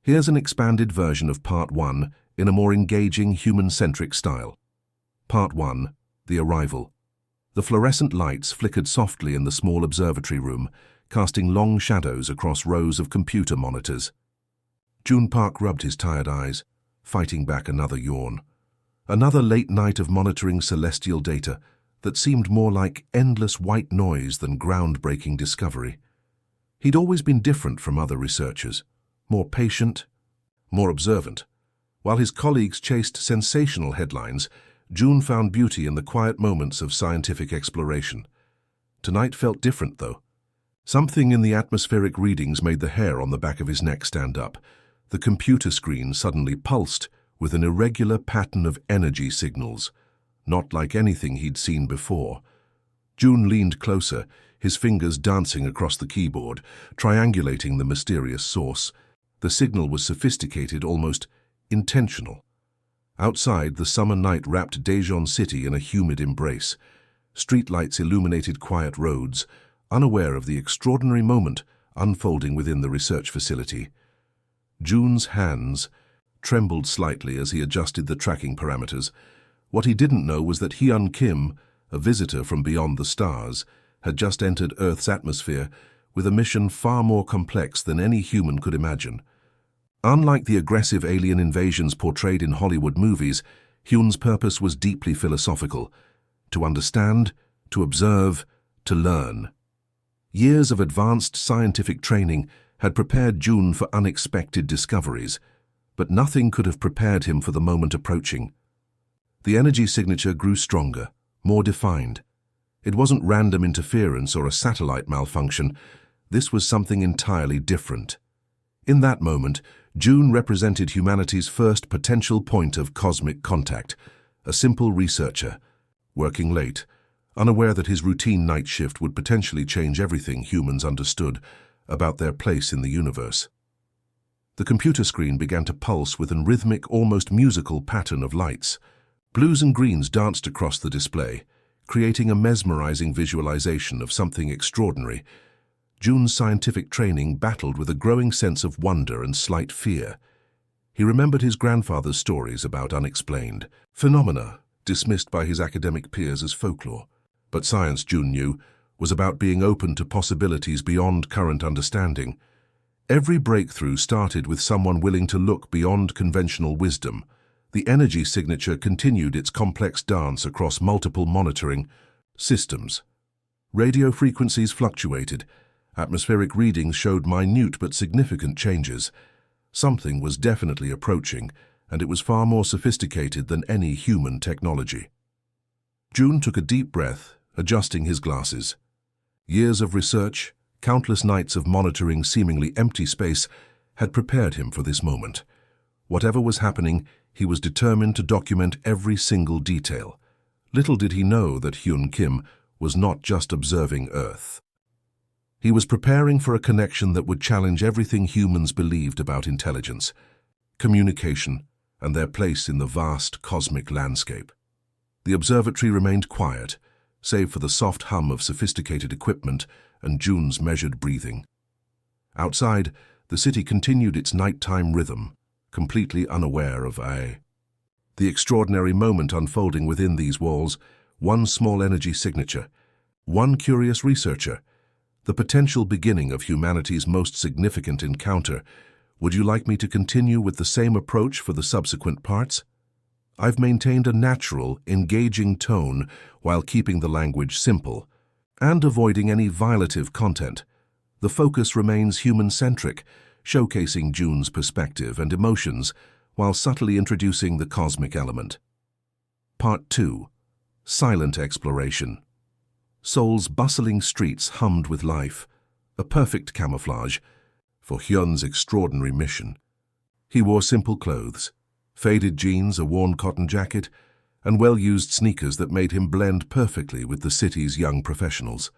Here's an expanded version of Part 1 in a more engaging, human-centric style. Part 1. The Arrival. The fluorescent lights flickered softly in the small observatory room, casting long shadows across rows of computer monitors. June Park rubbed his tired eyes, fighting back another yawn. Another late night of monitoring celestial data that seemed more like endless white noise than groundbreaking discovery. He'd always been different from other researchers, more patient, more observant. While his colleagues chased sensational headlines, June found beauty in the quiet moments of scientific exploration. Tonight felt different, though. Something in the atmospheric readings made the hair on the back of his neck stand up. The computer screen suddenly pulsed with an irregular pattern of energy signals, not like anything he'd seen before. June leaned closer, his fingers dancing across the keyboard, triangulating the mysterious source. The signal was sophisticated, almost intentional. Outside, the summer night wrapped Daejeon City in a humid embrace. Streetlights illuminated quiet roads, unaware of the extraordinary moment unfolding within the research facility. June's hands trembled slightly as he adjusted the tracking parameters. What he didn't know was that Hyun Kim, a visitor from beyond the stars, had just entered Earth's atmosphere with a mission far more complex than any human could imagine. Unlike the aggressive alien invasions portrayed in Hollywood movies, Hyun's purpose was deeply philosophical: to understand, to observe, to learn. Years of advanced scientific training had prepared June for unexpected discoveries, but nothing could have prepared him for the moment approaching. The energy signature grew stronger, more defined. It wasn't random interference or a satellite malfunction. This was something entirely different. In that moment, June represented humanity's first potential point of cosmic contact, a simple researcher, working late, unaware that his routine night shift would potentially change everything humans understood about their place in the universe. The computer screen began to pulse with a rhythmic, almost musical pattern of lights. Blues and greens danced across the display, creating a mesmerizing visualization of something extraordinary. June's scientific training battled with a growing sense of wonder and slight fear. He remembered his grandfather's stories about unexplained phenomena, dismissed by his academic peers as folklore. But science, June knew, was about being open to possibilities beyond current understanding. Every breakthrough started with someone willing to look beyond conventional wisdom. The energy signature continued its complex dance across multiple monitoring systems. Radio frequencies fluctuated. Atmospheric readings showed minute but significant changes. Something was definitely approaching, and it was far more sophisticated than any human technology. June took a deep breath, adjusting his glasses. Years of research, countless nights of monitoring seemingly empty space, had prepared him for this moment. Whatever was happening, he was determined to document every single detail. Little did he know that Hyun Kim was not just observing Earth. He was preparing for a connection that would challenge everything humans believed about intelligence, communication, and their place in the vast cosmic landscape. The observatory remained quiet, save for the soft hum of sophisticated equipment and June's measured breathing. Outside, the city continued its nighttime rhythm, completely unaware of the extraordinary moment unfolding within these walls. One small energy signature, one curious researcher, the potential beginning of humanity's most significant encounter. Would you like me to continue with the same approach for the subsequent parts? I've maintained a natural, engaging tone while keeping the language simple and avoiding any violative content. The focus remains human-centric, showcasing June's perspective and emotions while subtly introducing the cosmic element. Part 2. Silent Exploration. Seoul's bustling streets hummed with life, a perfect camouflage for Hyun's extraordinary mission. He wore simple clothes, faded jeans, a worn cotton jacket, and well-used sneakers that made him blend perfectly with the city's young professionals.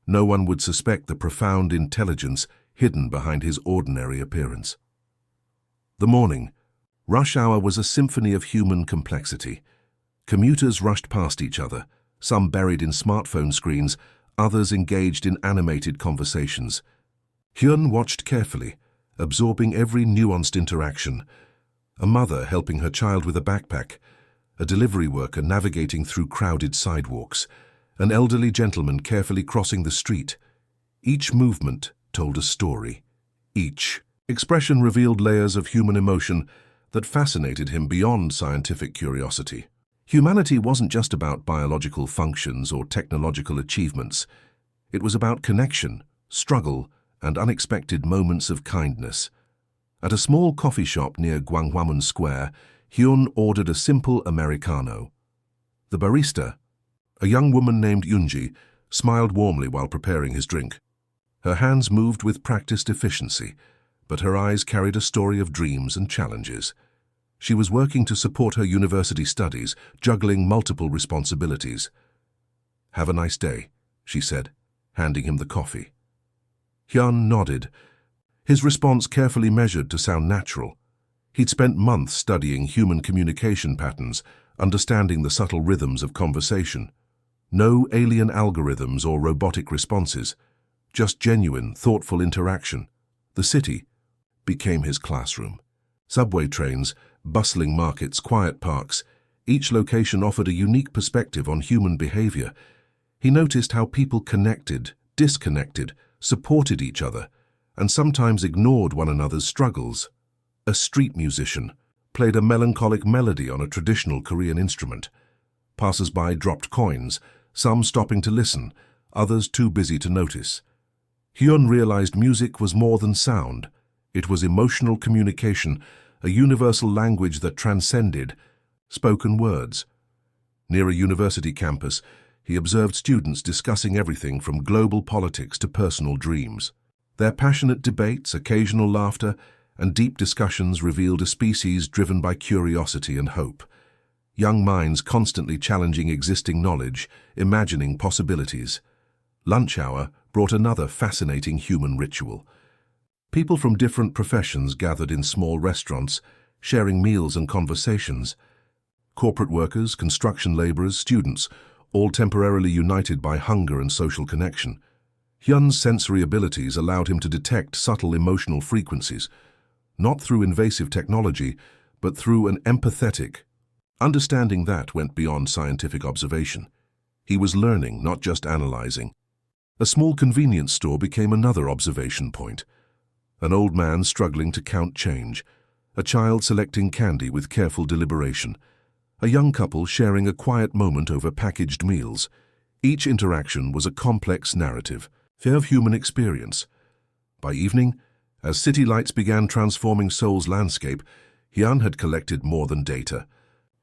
No one would suspect the profound intelligence hidden behind his ordinary appearance. The morning, rush hour, was a symphony of human complexity. Commuters rushed past each other, some buried in smartphone screens, others engaged in animated conversations. Hyun watched carefully, absorbing every nuanced interaction. A mother helping her child with a backpack, a delivery worker navigating through crowded sidewalks, an elderly gentleman carefully crossing the street. Each movement told a story. Each expression revealed layers of human emotion that fascinated him beyond scientific curiosity. Humanity wasn't just about biological functions or technological achievements. It was about connection, struggle, and unexpected moments of kindness. At a small coffee shop near Gwanghwamun Square, Hyun ordered a simple Americano. The barista, a young woman named Yunji, smiled warmly while preparing his drink. Her hands moved with practiced efficiency, but her eyes carried a story of dreams and challenges. She was working to support her university studies, juggling multiple responsibilities. "Have a nice day," she said, handing him the coffee. Hyun nodded, his response carefully measured to sound natural. He'd spent months studying human communication patterns, understanding the subtle rhythms of conversation. No alien algorithms or robotic responses, just genuine, thoughtful interaction. The city became his classroom. Subway trains, bustling markets, quiet parks, each location offered a unique perspective on human behavior. He noticed how people connected, disconnected, supported each other, and sometimes ignored one another's struggles. A street musician played a melancholic melody on a traditional Korean instrument. Passers-by dropped coins, some stopping to listen, others too busy to notice. Hyun realized music was more than sound. It was emotional communication, a universal language that transcended spoken words. Near a university campus, he observed students discussing everything from global politics to personal dreams. Their passionate debates, occasional laughter, and deep discussions revealed a species driven by curiosity and hope. Young minds constantly challenging existing knowledge, imagining possibilities. Lunch hour brought another fascinating human ritual. People from different professions gathered in small restaurants, sharing meals and conversations. Corporate workers, construction laborers, students, all temporarily united by hunger and social connection. Hyun's sensory abilities allowed him to detect subtle emotional frequencies, not through invasive technology, but through an empathetic understanding that went beyond scientific observation. He was learning, not just analyzing. A small convenience store became another observation point. An old man struggling to count change, a child selecting candy with careful deliberation, a young couple sharing a quiet moment over packaged meals. Each interaction was a complex narrative, of human experience. By evening, as city lights began transforming Seoul's landscape, Hyun had collected more than data.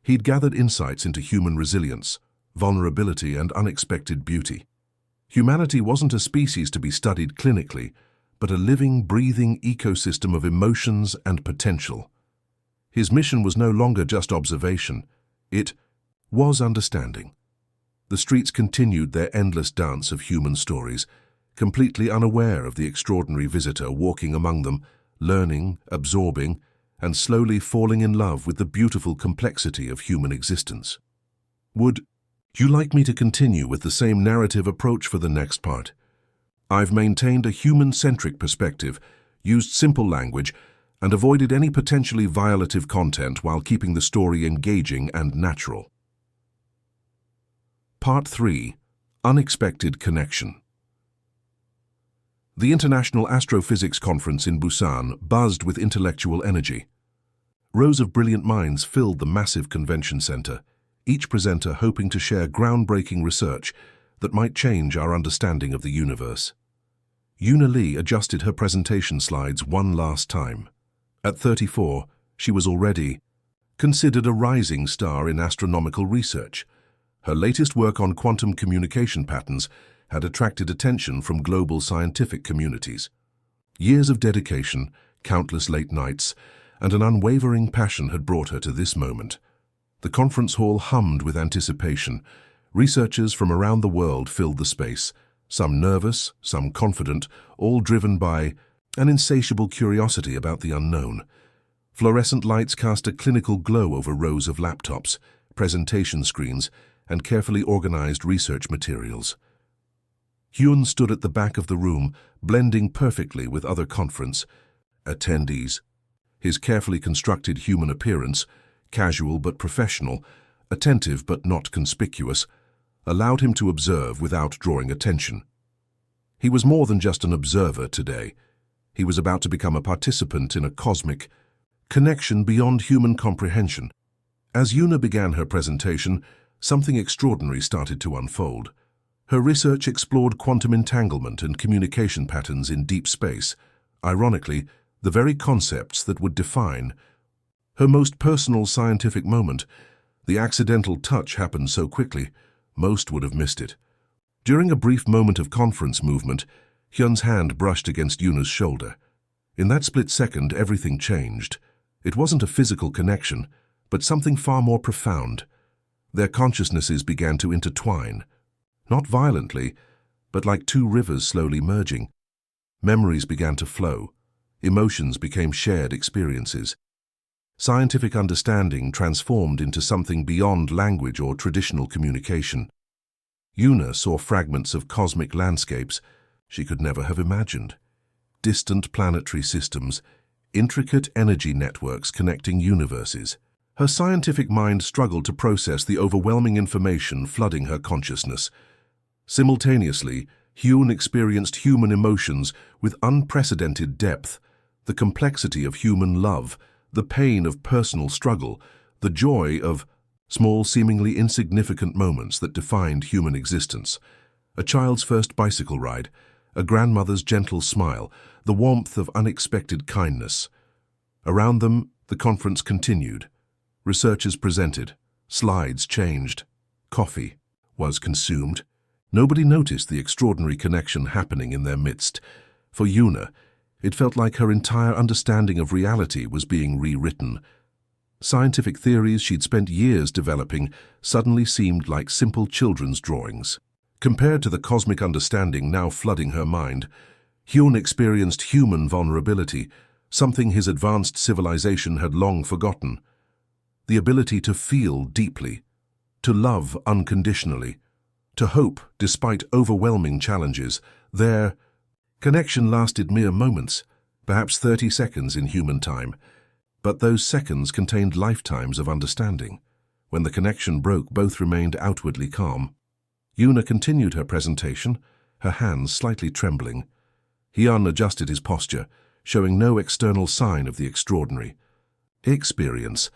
He'd gathered insights into human resilience, vulnerability, and unexpected beauty. Humanity wasn't a species to be studied clinically, but a living, breathing ecosystem of emotions and potential. His mission was no longer just observation, it was understanding. The streets continued their endless dance of human stories, completely unaware of the extraordinary visitor walking among them, learning, absorbing, and slowly falling in love with the beautiful complexity of human existence. Would you like me to continue with the same narrative approach for the next part? I've maintained a human-centric perspective, used simple language, and avoided any potentially violative content while keeping the story engaging and natural. Part 3. Unexpected Connection. The International Astrophysics Conference in Busan buzzed with intellectual energy. Rows of brilliant minds filled the massive convention center, each presenter hoping to share groundbreaking research that might change our understanding of the universe. Yoona Lee adjusted her presentation slides one last time. At 34, she was already considered a rising star in astronomical research. Her latest work on quantum communication patterns had attracted attention from global scientific communities. Years of dedication, countless late nights, and an unwavering passion had brought her to this moment. The conference hall hummed with anticipation. Researchers from around the world filled the space, some nervous, some confident, all driven by an insatiable curiosity about the unknown. Fluorescent lights cast a clinical glow over rows of laptops, presentation screens, and carefully organized research materials. Hyun stood at the back of the room, blending perfectly with other conference attendees. His carefully constructed human appearance, casual but professional, attentive but not conspicuous, allowed him to observe without drawing attention. He was more than just an observer today. He was about to become a participant in a cosmic connection beyond human comprehension. As Una began her presentation, something extraordinary started to unfold. Her research explored quantum entanglement and communication patterns in deep space, ironically, the very concepts that would define her most personal scientific moment. The accidental touch happened so quickly, most would have missed it. During a brief moment of conference movement, Hyun's hand brushed against Una's shoulder. In that split second, everything changed. It wasn't a physical connection, but something far more profound. Their consciousnesses began to intertwine. Not violently, but like two rivers slowly merging. Memories began to flow. Emotions became shared experiences. Scientific understanding transformed into something beyond language or traditional communication. Una saw fragments of cosmic landscapes she could never have imagined. Distant planetary systems, intricate energy networks connecting universes. Her scientific mind struggled to process the overwhelming information flooding her consciousness. Simultaneously, Hyun experienced human emotions with unprecedented depth, the complexity of human love, the pain of personal struggle, the joy of small, seemingly insignificant moments that defined human existence. A child's first bicycle ride, a grandmother's gentle smile, the warmth of unexpected kindness. Around them, the conference continued. Researchers presented, slides changed, coffee was consumed. Nobody noticed the extraordinary connection happening in their midst. For Una, it felt like her entire understanding of reality was being rewritten. Scientific theories she'd spent years developing suddenly seemed like simple children's drawings. Compared to the cosmic understanding now flooding her mind, Hyun experienced human vulnerability, something his advanced civilization had long forgotten. The ability to feel deeply, to love unconditionally, to hope despite overwhelming challenges. Their connection lasted mere moments, perhaps 30 seconds in human time, but those seconds contained lifetimes of understanding. When the connection broke, both remained outwardly calm. Una continued her presentation, her hands slightly trembling. Hyun adjusted his posture, showing no external sign of the extraordinary experience.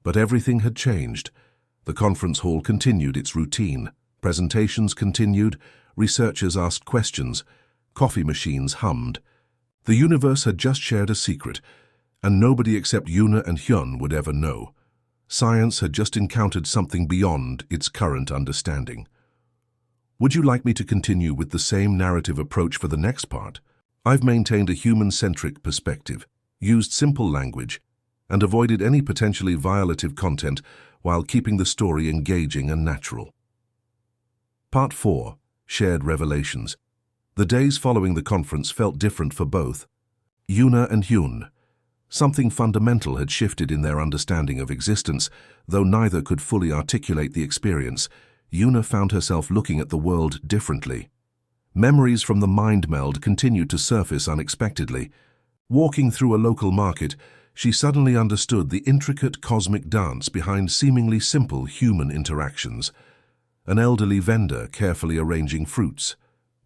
But everything had changed. The conference hall continued its routine. Presentations continued, researchers asked questions, coffee machines hummed. The universe had just shared a secret, and nobody except Una and Hyun would ever know. Science had just encountered something beyond its current understanding. Would you like me to continue with the same narrative approach for the next part? I've maintained a human-centric perspective, used simple language, and avoided any potentially violative content while keeping the story engaging and natural. Part 4. Shared Revelations. The days following the conference felt different for both Una and Hyun. Something fundamental had shifted in their understanding of existence. Though neither could fully articulate the experience, Una found herself looking at the world differently. Memories from the mind meld continued to surface unexpectedly. Walking through a local market, she suddenly understood the intricate cosmic dance behind seemingly simple human interactions. An elderly vendor carefully arranging fruits,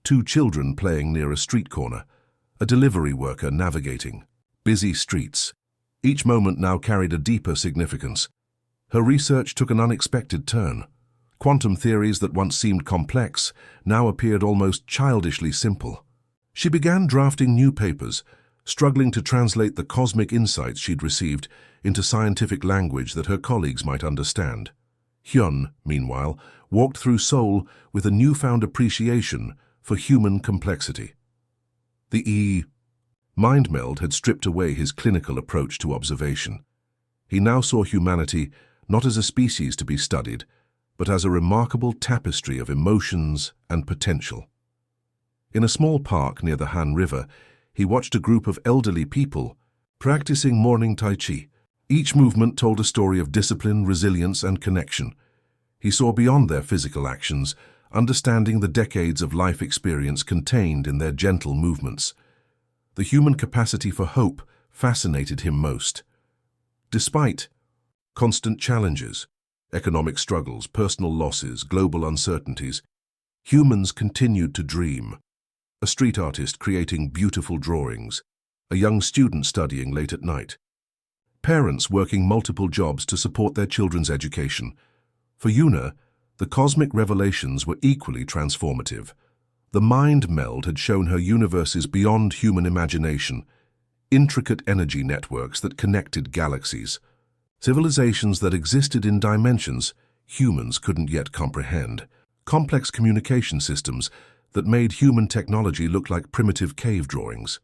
two children playing near a street corner, a delivery worker navigating busy streets. Each moment now carried a deeper significance. Her research took an unexpected turn. Quantum theories that once seemed complex now appeared almost childishly simple. She began drafting new papers, struggling to translate the cosmic insights she'd received into scientific language that her colleagues might understand. Hyun, meanwhile, walked through Seoul with a newfound appreciation for human complexity. The mind meld had stripped away his clinical approach to observation. He now saw humanity not as a species to be studied, but as a remarkable tapestry of emotions and potential. In a small park near the Han River, he watched a group of elderly people practicing morning Tai Chi. Each movement told a story of discipline, resilience, and connection. He saw beyond their physical actions, understanding the decades of life experience contained in their gentle movements. The human capacity for hope, fascinated him most. Despite constant challenges, economic struggles, personal losses, global uncertainties, humans continued to dream. A street artist creating beautiful drawings, a young student studying late at night, parents working multiple jobs to support their children's education. For Una, the cosmic revelations were equally transformative. The mind meld had shown her universes beyond human imagination, intricate energy networks that connected galaxies, civilizations that existed in dimensions humans couldn't yet comprehend, complex communication systems that made human technology look like primitive cave drawings.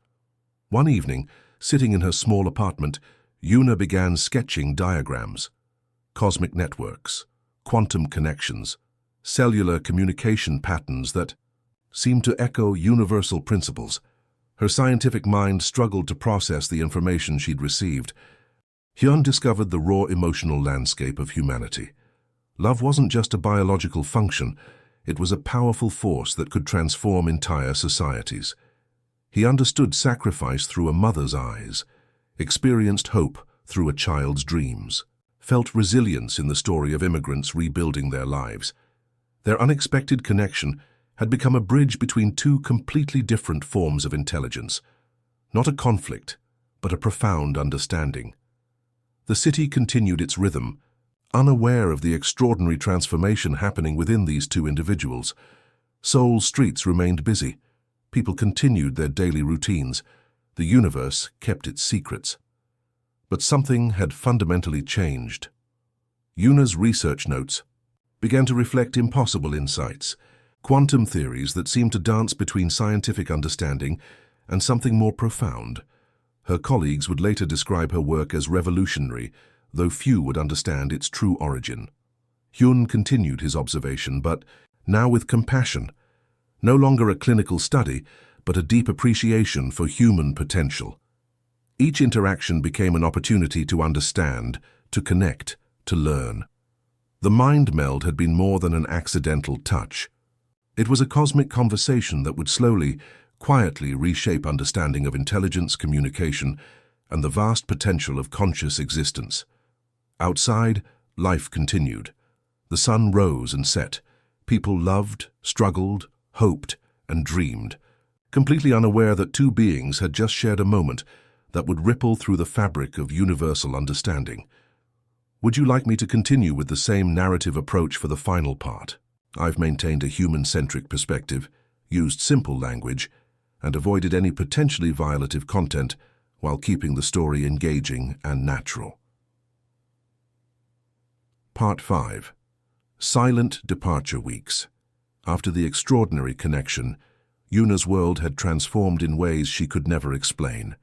One evening, sitting in her small apartment, Una began sketching diagrams, cosmic networks, quantum connections, cellular communication patterns that seemed to echo universal principles. Her scientific mind struggled to process the information she'd received. Hyun discovered the raw emotional landscape of humanity. Love wasn't just a biological function, it was a powerful force that could transform entire societies. He understood sacrifice through a mother's eyes, experienced hope through a child's dreams, felt resilience in the story of immigrants rebuilding their lives. Their unexpected connection had become a bridge between two completely different forms of intelligence. Not a conflict, but a profound understanding. The city continued its rhythm, unaware of the extraordinary transformation happening within these two individuals. Seoul's streets remained busy. People continued their daily routines. The universe kept its secrets. But something had fundamentally changed. Una's research notes began to reflect impossible insights, quantum theories that seemed to dance between scientific understanding and something more profound. Her colleagues would later describe her work as revolutionary, though few would understand its true origin. Hyun continued his observation, but now with compassion. No longer a clinical study, but a deep appreciation for human potential. Each interaction became an opportunity to understand, to connect, to learn. The mind meld had been more than an accidental touch. It was a cosmic conversation that would slowly, quietly reshape understanding of intelligence, communication, and the vast potential of conscious existence. Outside, life continued. The sun rose and set. People loved, struggled, hoped, and dreamed, completely unaware that two beings had just shared a moment that would ripple through the fabric of universal understanding. Would you like me to continue with the same narrative approach for the final part? I've maintained a human-centric perspective, used simple language, and avoided any potentially violative content while keeping the story engaging and natural. Part 5. Silent Departure Weeks. After the extraordinary connection, Una's world had transformed in ways she could never explain.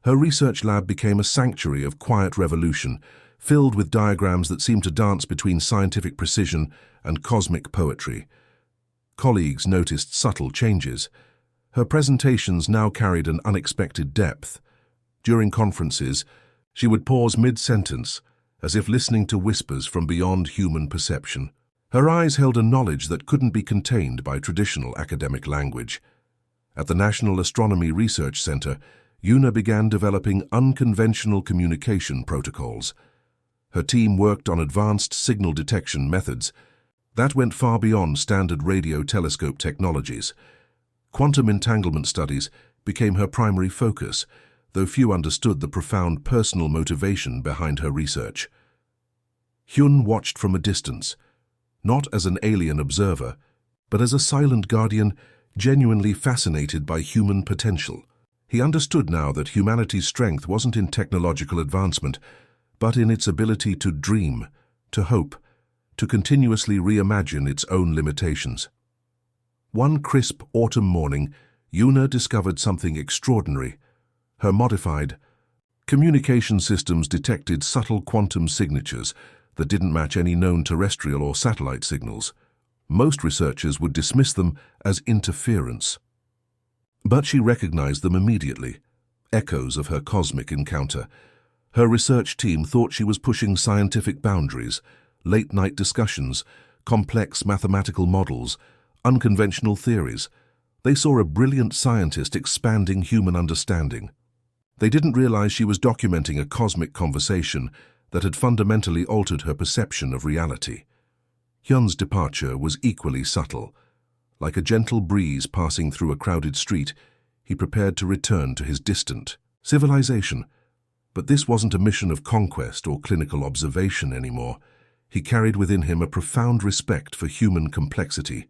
Her research lab became a sanctuary of quiet revolution, filled with diagrams that seemed to dance between scientific precision and cosmic poetry. Colleagues noticed subtle changes. Her presentations now carried an unexpected depth. During conferences, she would pause mid-sentence, as if listening to whispers from beyond human perception. Her eyes held a knowledge that couldn't be contained by traditional academic language. At the National Astronomy Research Center, Una began developing unconventional communication protocols. Her team worked on advanced signal detection methods that went far beyond standard radio telescope technologies. Quantum entanglement studies became her primary focus, though few understood the profound personal motivation behind her research. Hyun watched from a distance, not as an alien observer, but as a silent guardian genuinely fascinated by human potential. He understood now that humanity's strength wasn't in technological advancement, but in its ability to dream, to hope, to continuously reimagine its own limitations. One crisp autumn morning, Una discovered something extraordinary. Her modified communication systems detected subtle quantum signatures that didn't match any known terrestrial or satellite signals. Most researchers would dismiss them as interference. But she recognized them immediately, echoes of her cosmic encounter. Her research team thought she was pushing scientific boundaries, late-night discussions, complex mathematical models, unconventional theories. They saw a brilliant scientist expanding human understanding. They didn't realize she was documenting a cosmic conversation that had fundamentally altered her perception of reality. Hyun's departure was equally subtle. Like a gentle breeze passing through a crowded street, he prepared to return to his distant civilization. But this wasn't a mission of conquest or clinical observation anymore. He carried within him a profound respect for human complexity.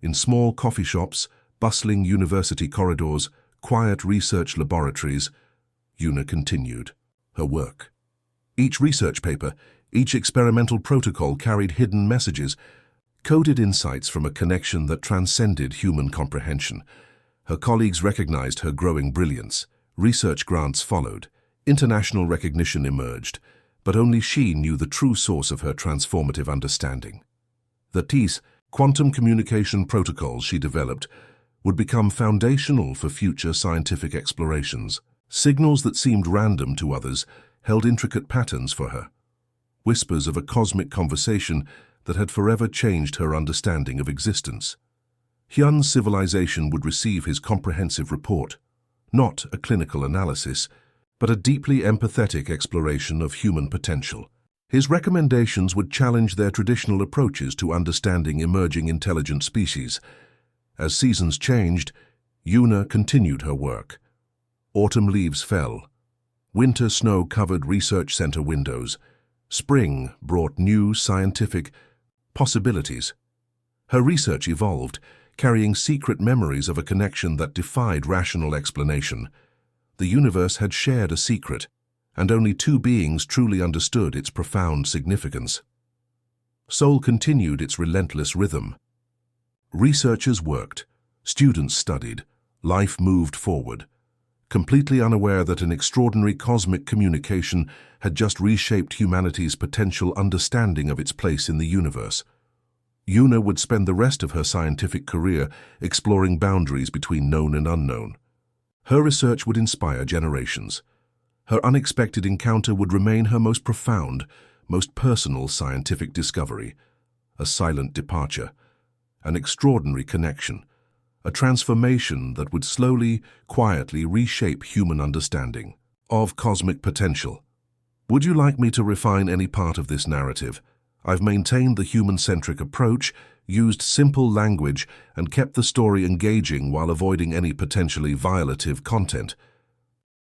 In small coffee shops, bustling university corridors, quiet research laboratories, Yuna continued her work. Each research paper, each experimental protocol carried hidden messages, coded insights from a connection that transcended human comprehension. Her colleagues recognized her growing brilliance. Research grants followed. International recognition emerged, but only she knew the true source of her transformative understanding. The TIS, quantum communication protocols she developed, would become foundational for future scientific explorations. Signals that seemed random to others held intricate patterns for her, whispers of a cosmic conversation that had forever changed her understanding of existence. Hyun's civilization would receive his comprehensive report, not a clinical analysis, but a deeply empathetic exploration of human potential. His recommendations would challenge their traditional approaches to understanding emerging intelligent species. As seasons changed, Yuna continued her work. Autumn leaves fell. Winter snow covered research center windows. Spring brought new scientific possibilities. Her research evolved, carrying secret memories of a connection that defied rational explanation. The universe had shared a secret, and only two beings truly understood its profound significance. Seoul continued its relentless rhythm. Researchers worked, students studied, life moved forward, completely unaware that an extraordinary cosmic communication had just reshaped humanity's potential understanding of its place in the universe. Yuna would spend the rest of her scientific career exploring boundaries between known and unknown. Her research would inspire generations. Her unexpected encounter would remain her most profound, most personal scientific discovery, a silent departure, an extraordinary connection, a transformation that would slowly, quietly reshape human understanding of cosmic potential. Would you like me to refine any part of this narrative? I've maintained the human-centric approach, used simple language, and kept the story engaging while avoiding any potentially violative content.